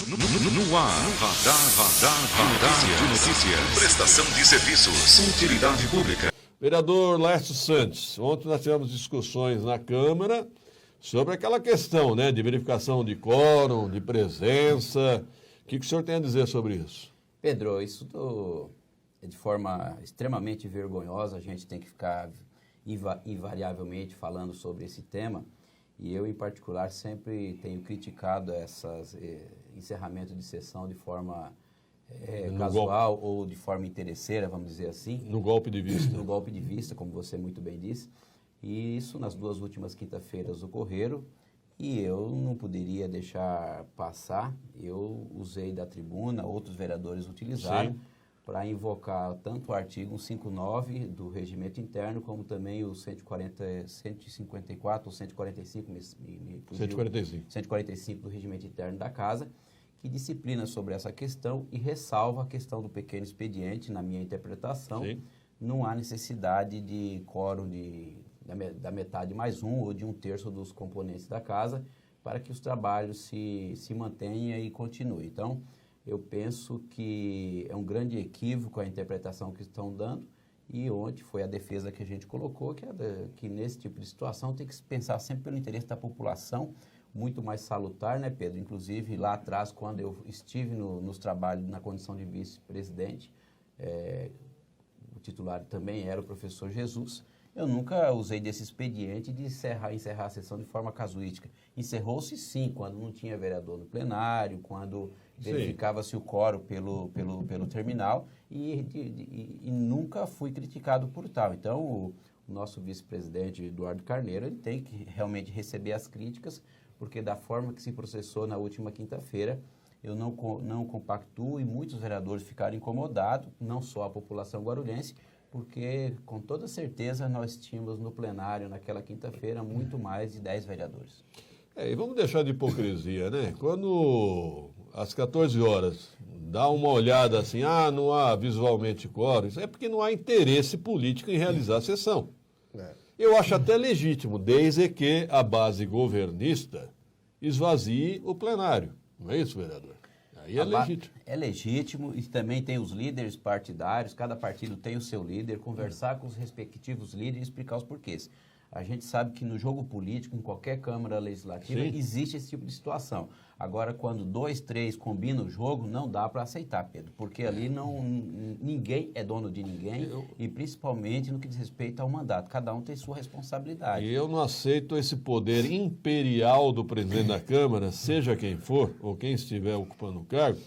No ar, Radar de Notícias. Prestação de serviços. Utilidade pública. Vereador Laércio Santos, ontem nós tivemos discussões na Câmara sobre aquela questão, né, de verificação de quórum, de presença. O que o senhor tem a dizer sobre isso? Pedro, isso é de forma extremamente vergonhosa, a gente tem que ficar invariavelmente falando sobre esse tema. E eu, em particular, sempre tenho criticado esses encerramentos de sessão de forma casual ou de forma interesseira, vamos dizer assim. No golpe de vista. No golpe de vista, como você muito bem disse. E isso nas duas últimas quinta-feiras ocorreram e eu não poderia deixar passar. Eu usei da tribuna, outros vereadores utilizaram para invocar tanto o artigo 159 do Regimento Interno, como também o 154 ou 145, 145 do Regimento Interno da Casa, que disciplina sobre essa questão e ressalva a questão do pequeno expediente, na minha interpretação. Sim. Não há necessidade de quórum da metade mais um ou de um terço dos componentes da casa para que os trabalhos se mantenham e continuem. Então, eu penso que é um grande equívoco a interpretação que estão dando e ontem foi a defesa que a gente colocou, que nesse tipo de situação tem que se pensar sempre pelo interesse da população, muito mais salutar, né, Pedro? Inclusive, lá atrás, quando eu estive nos trabalhos na condição de vice-presidente, o titular também era o professor Jesus, eu nunca usei desse expediente de encerrar a sessão de forma casuística. Encerrou-se sim, quando não tinha vereador no plenário, quando verificava-se o quórum pelo terminal e nunca fui criticado por tal. Então, o nosso vice-presidente, Eduardo Carneiro, ele tem que realmente receber as críticas, porque da forma que se processou na última quinta-feira, eu não compactuo e muitos vereadores ficaram incomodados, não só a população guarulhense, porque com toda certeza nós tínhamos no plenário naquela quinta-feira muito mais de 10 vereadores. E vamos deixar de hipocrisia, né? Quando às 14 horas dá uma olhada assim, não há visualmente quórum, isso é porque não há interesse político em realizar a sessão. Eu acho até legítimo, desde que a base governista esvazie o plenário. Não é isso, vereador? Aí é legítimo. É legítimo e também tem os líderes partidários, cada partido tem o seu líder, conversar com os respectivos líderes e explicar os porquês. A gente sabe que no jogo político, em qualquer Câmara Legislativa, existe esse tipo de situação. Agora, quando 2, 3 combinam o jogo, não dá para aceitar, Pedro, porque ali ninguém é dono de ninguém e principalmente no que diz respeito ao mandato. Cada um tem sua responsabilidade. E eu não aceito esse poder imperial do presidente da Câmara, seja quem for, ou quem estiver ocupando o cargo,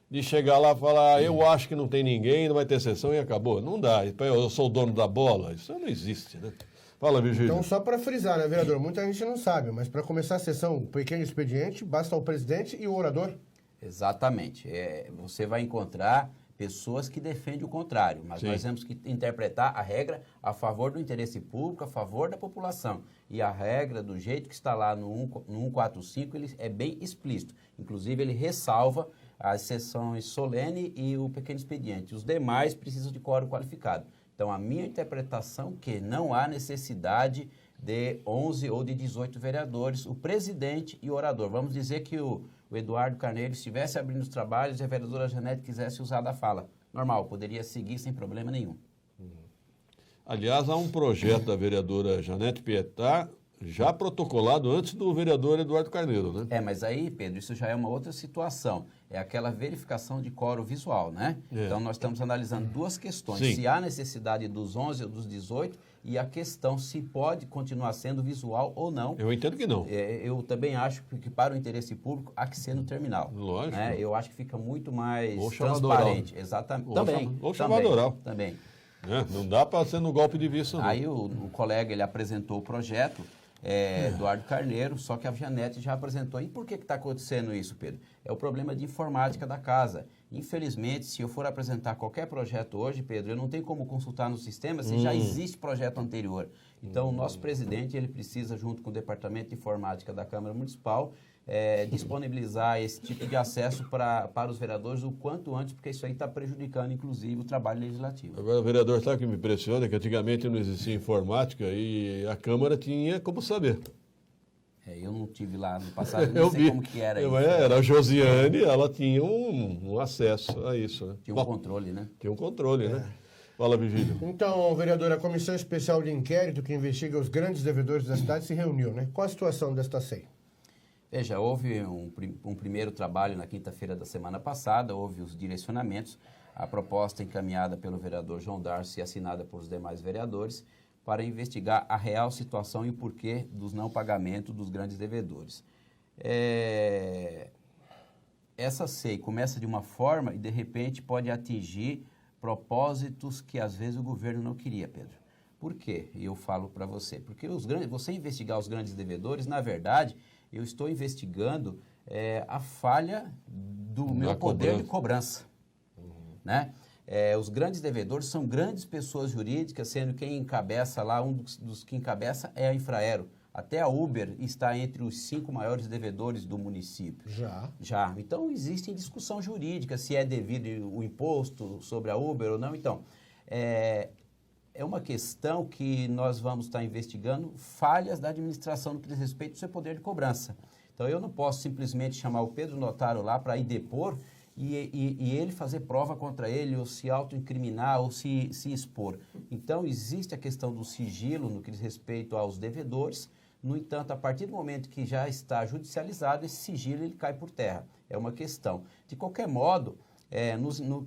de chegar lá e falar, eu acho que não tem ninguém, não vai ter sessão e acabou. Não dá. Eu sou o dono da bola. Isso não existe, né? Fala, Virgílio. Então, só para frisar, né, vereador? Muita gente não sabe, mas para começar a sessão, pequeno expediente, basta o presidente e o orador? Exatamente. Você vai encontrar pessoas que defendem o contrário, mas nós temos que interpretar a regra a favor do interesse público, a favor da população. E a regra, do jeito que está lá no 145, ele é bem explícito. Inclusive, ele ressalva as sessões solene e o pequeno expediente. Os demais precisam de quórum qualificado. Então, a minha interpretação é que não há necessidade de 11 ou de 18 vereadores, o presidente e o orador. Vamos dizer que o Eduardo Carneiro estivesse abrindo os trabalhos e a vereadora Janete quisesse usar da fala. Normal, poderia seguir sem problema nenhum. Aliás, há um projeto da vereadora Janete Pietá já protocolado antes do vereador Eduardo Carneiro, né? Mas aí, Pedro, isso já é uma outra situação. É aquela verificação de quórum visual, né? Então, nós estamos analisando duas questões. Se há necessidade dos 11 ou dos 18 e a questão se pode continuar sendo visual ou não. Eu entendo que não. Eu também acho que para o interesse público há que ser no terminal. Lógico. Né? Eu acho que fica muito mais transparente. Exatamente. Ou chamado oral. Também. Não dá para ser no golpe de vista, não. Aí o colega, ele apresentou o projeto, Eduardo Carneiro, só que a Janete já apresentou. E por que está acontecendo isso, Pedro? É o problema de informática da casa. Infelizmente, se eu for apresentar qualquer projeto hoje, Pedro, eu não tenho como consultar no sistema se já existe projeto anterior. Então, o nosso presidente, ele precisa, junto com o Departamento de Informática da Câmara Municipal, disponibilizar esse tipo de acesso para os vereadores o quanto antes, porque isso aí está prejudicando, inclusive, o trabalho legislativo. Agora, vereador, sabe o que me impressiona? Que antigamente não existia informática e a Câmara tinha como saber. Eu não tive lá no passado, Eu não sei vi. como que era isso. Era a Josiane, ela tinha um acesso a isso, né? Tinha um controle, né? Tinha um controle, né? Fala, Vigílio. Então, vereador, a Comissão Especial de Inquérito que investiga os grandes devedores da cidade se reuniu, né? Qual a situação desta SEI? Veja, houve um primeiro trabalho na quinta-feira da semana passada, houve os direcionamentos, a proposta encaminhada pelo vereador João Darcy e assinada por os demais vereadores, para investigar a real situação e o porquê dos não pagamentos dos grandes devedores. Essa SEI começa de uma forma e, de repente, pode atingir propósitos que, às vezes, o governo não queria, Pedro. Por quê? E eu falo para você. Porque você investigar os grandes devedores, na verdade, eu estou investigando a falha do meu poder de cobrança. Né? Os grandes devedores são grandes pessoas jurídicas, sendo quem encabeça lá, um dos que encabeça é a Infraero. Até a Uber está entre os 5 maiores devedores do município. Já. Então, existe discussão jurídica, se é devido o imposto sobre a Uber ou não. Então, é uma questão que nós vamos estar investigando falhas da administração no que diz respeito ao seu poder de cobrança. Então, eu não posso simplesmente chamar o Pedro Notário lá para ir depor e ele fazer prova contra ele, ou se autoincriminar, ou se expor. Então, existe a questão do sigilo no que diz respeito aos devedores. No entanto, a partir do momento que já está judicializado, esse sigilo ele cai por terra. É uma questão. De qualquer modo,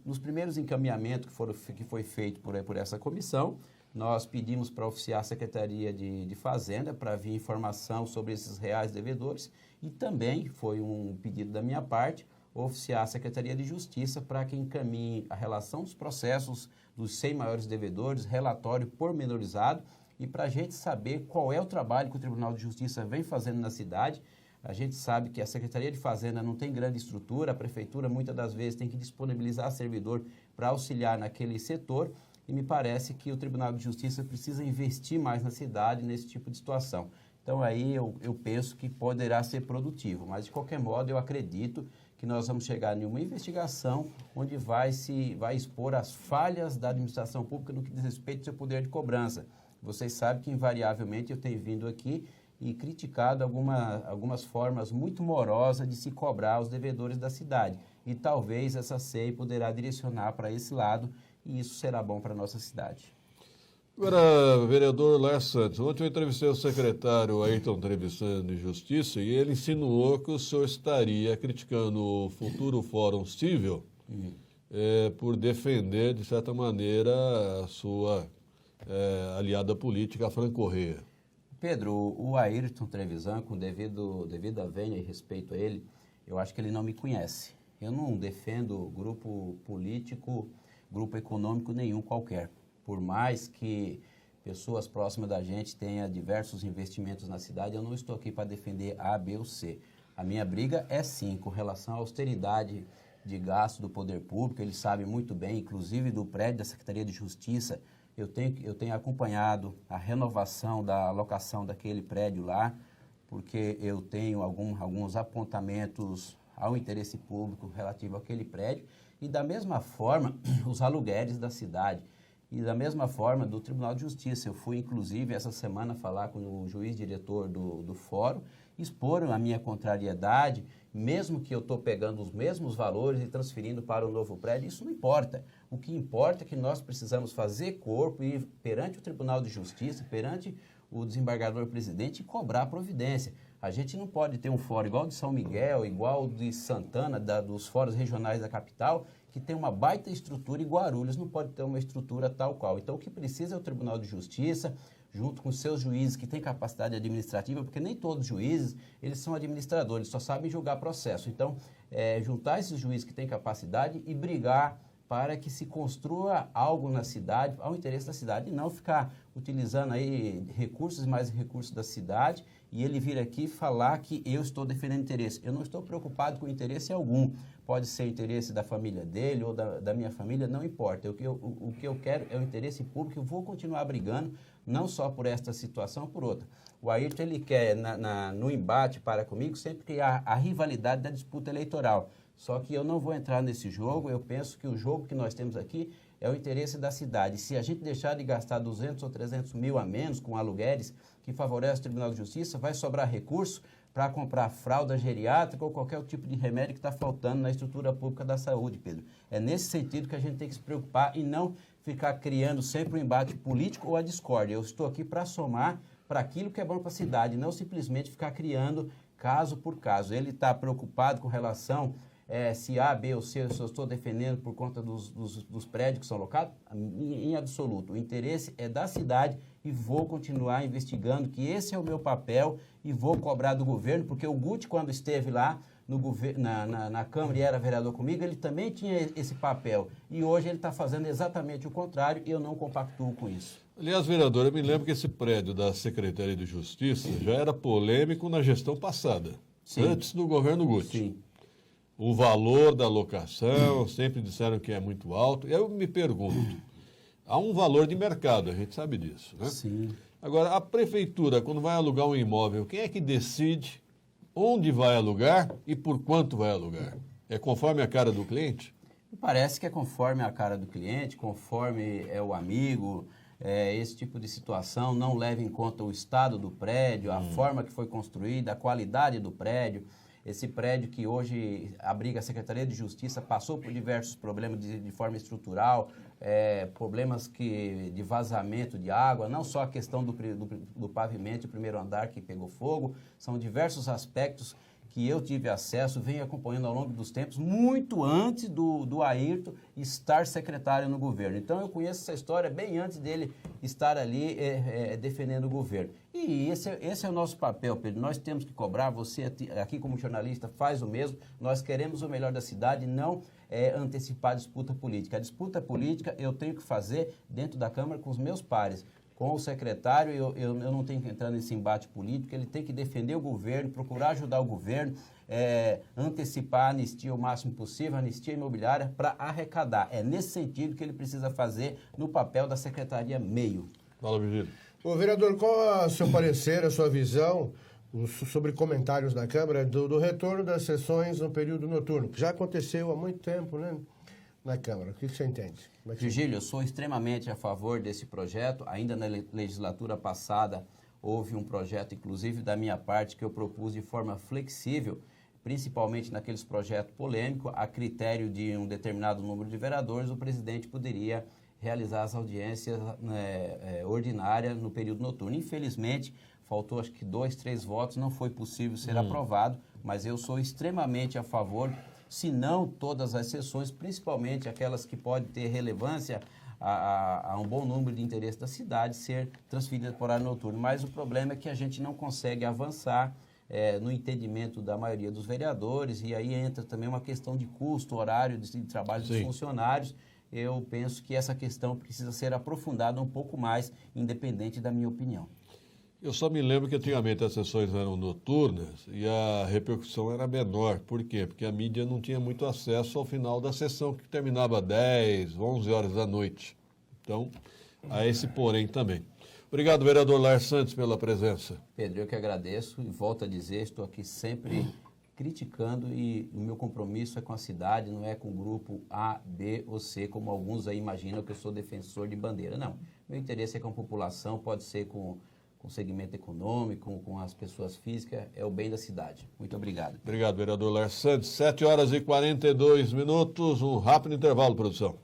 nos primeiros encaminhamentos que foi feito por essa comissão, nós pedimos para oficiar a Secretaria de Fazenda para vir informação sobre esses reais devedores e também foi um pedido da minha parte oficiar a Secretaria de Justiça para que encaminhe a relação dos processos dos 100 maiores devedores, relatório pormenorizado, e para a gente saber qual é o trabalho que o Tribunal de Justiça vem fazendo na cidade. A gente sabe que a Secretaria de Fazenda não tem grande estrutura, a Prefeitura muitas das vezes tem que disponibilizar servidor para auxiliar naquele setor, e me parece que o Tribunal de Justiça precisa investir mais na cidade nesse tipo de situação. Então aí eu penso que poderá ser produtivo, mas de qualquer modo eu acredito que nós vamos chegar em uma investigação onde vai expor as falhas da administração pública no que diz respeito ao seu poder de cobrança. Vocês sabem que, invariavelmente, eu tenho vindo aqui e criticado algumas formas muito morosas de se cobrar os devedores da cidade. E talvez essa SEI poderá direcionar para esse lado e isso será bom para a nossa cidade. Agora, vereador Léo Santos, ontem eu entrevistei o secretário Ayrton Trevisan de Justiça e ele insinuou que o senhor estaria criticando o futuro Fórum Civil por defender, de certa maneira, a sua aliada política, a Fran Correia. Pedro, o Ayrton Trevisan, com devida vênia e respeito a ele, eu acho que ele não me conhece. Eu não defendo grupo político, grupo econômico nenhum qualquer. Por mais que pessoas próximas da gente tenham diversos investimentos na cidade, eu não estou aqui para defender A, B ou C. A minha briga é sim com relação à austeridade de gasto do poder público. Ele sabe muito bem, inclusive do prédio da Secretaria de Justiça. Eu tenho acompanhado a renovação da alocação daquele prédio lá, porque eu tenho alguns apontamentos ao interesse público relativo àquele prédio, e da mesma forma os aluguéis da cidade, e da mesma forma do Tribunal de Justiça. Eu fui, inclusive, essa semana falar com o juiz diretor do fórum, expor a minha contrariedade, mesmo que eu estou pegando os mesmos valores e transferindo para o novo prédio, isso não importa. O que importa é que nós precisamos fazer corpo e ir perante o Tribunal de Justiça, perante o desembargador-presidente, e cobrar providência. A gente não pode ter um fórum igual de São Miguel, igual de Santana, dos fóruns regionais da capital, que tem uma baita estrutura, e Guarulhos não pode ter uma estrutura tal qual. Então, o que precisa é o Tribunal de Justiça, junto com seus juízes que têm capacidade administrativa, porque nem todos os juízes, eles são administradores, só sabem julgar processo. Então, juntar esses juízes que têm capacidade e brigar para que se construa algo na cidade, ao interesse da cidade, e não ficar utilizando aí recursos e mais recursos da cidade, e ele vir aqui falar que eu estou defendendo interesse. Eu não estou preocupado com interesse algum. Pode ser interesse da família dele ou da minha família, não importa. O que eu quero é o interesse público. Eu vou continuar brigando, não só por esta situação, por outra. O Ayrton, ele quer, no embate para comigo, sempre criar a rivalidade da disputa eleitoral. Só que eu não vou entrar nesse jogo. Eu penso que o jogo que nós temos aqui é o interesse da cidade. Se a gente deixar de gastar 200 ou 300 mil a menos com aluguéis que favorecem o Tribunal de Justiça, vai sobrar recurso para comprar fralda geriátrica ou qualquer tipo de remédio que está faltando na estrutura pública da saúde, Pedro. É nesse sentido que a gente tem que se preocupar e não ficar criando sempre um embate político ou a discórdia. Eu estou aqui para somar para aquilo que é bom para a cidade, não simplesmente ficar criando caso por caso. Ele está preocupado com relação se A, B ou C, se eu estou defendendo por conta dos prédios que são locados, em absoluto. O interesse é da cidade e vou continuar investigando, que esse é o meu papel e vou cobrar do governo, porque o Guti, quando esteve lá na Câmara e era vereador comigo, ele também tinha esse papel. E hoje ele está fazendo exatamente o contrário e eu não compactuo com isso. Aliás, vereador, eu me lembro que esse prédio da Secretaria de Justiça já era polêmico na gestão passada, antes do governo Guti. Sim. O valor da locação, sempre disseram que é muito alto. Eu me pergunto, há um valor de mercado, a gente sabe disso, né? Sim. Agora, a prefeitura, quando vai alugar um imóvel, quem é que decide onde vai alugar e por quanto vai alugar? É conforme a cara do cliente? Parece que é conforme a cara do cliente, conforme é o amigo, esse tipo de situação, não leva em conta o estado do prédio, a forma que foi construída, a qualidade do prédio. Esse prédio que hoje abriga a Secretaria de Justiça passou por diversos problemas de forma estrutural, problemas de vazamento de água, não só a questão do pavimento, o primeiro andar que pegou fogo, são diversos aspectos que eu tive acesso, venho acompanhando ao longo dos tempos, muito antes do Ayrton estar secretário no governo. Então, eu conheço essa história bem antes dele estar ali defendendo o governo. E esse é o nosso papel, Pedro. Nós temos que cobrar, você aqui como jornalista faz o mesmo, nós queremos o melhor da cidade, não antecipar a disputa política. A disputa política eu tenho que fazer dentro da Câmara com os meus pares. Com o secretário, eu não tenho que entrar nesse embate político, ele tem que defender o governo, procurar ajudar o governo, antecipar a anistia o máximo possível, a anistia imobiliária, para arrecadar. É nesse sentido que ele precisa fazer no papel da Secretaria Meio. Fala, Virgílio. Ô, vereador, qual é o seu parecer, a sua visão sobre comentários na Câmara do retorno das sessões no período noturno, que já aconteceu há muito tempo, né? Na Câmara. O que você entende? Virgílio, eu sou extremamente a favor desse projeto. Ainda na legislatura passada, houve um projeto, inclusive da minha parte, que eu propus de forma flexível, principalmente naqueles projetos polêmicos, a critério de um determinado número de vereadores, o presidente poderia realizar as audiências ordinárias no período noturno. Infelizmente, faltou acho que 2, 3 votos, não foi possível ser aprovado, mas eu sou extremamente a favor, se não todas as sessões, principalmente aquelas que podem ter relevância a um bom número de interesse da cidade, ser transferidas para o horário noturno. Mas o problema é que a gente não consegue avançar no entendimento da maioria dos vereadores, e aí entra também uma questão de custo, horário de trabalho dos funcionários. Eu penso que essa questão precisa ser aprofundada um pouco mais, independente da minha opinião. Eu só me lembro que antigamente as sessões eram noturnas e a repercussão era menor. Por quê? Porque a mídia não tinha muito acesso ao final da sessão, que terminava 10, 11 horas da noite. Então, há esse porém também. Obrigado, vereador Laer Santos, pela presença. Pedro, eu que agradeço e volto a dizer, estou aqui sempre criticando e o meu compromisso é com a cidade, não é com o grupo A, B ou C, como alguns aí imaginam que eu sou defensor de bandeira. Não, meu interesse é com a população, pode ser com o segmento econômico, com as pessoas físicas, é o bem da cidade. Muito obrigado. Obrigado, vereador Laer Santos. 7 horas e 42 minutos, um rápido intervalo, produção.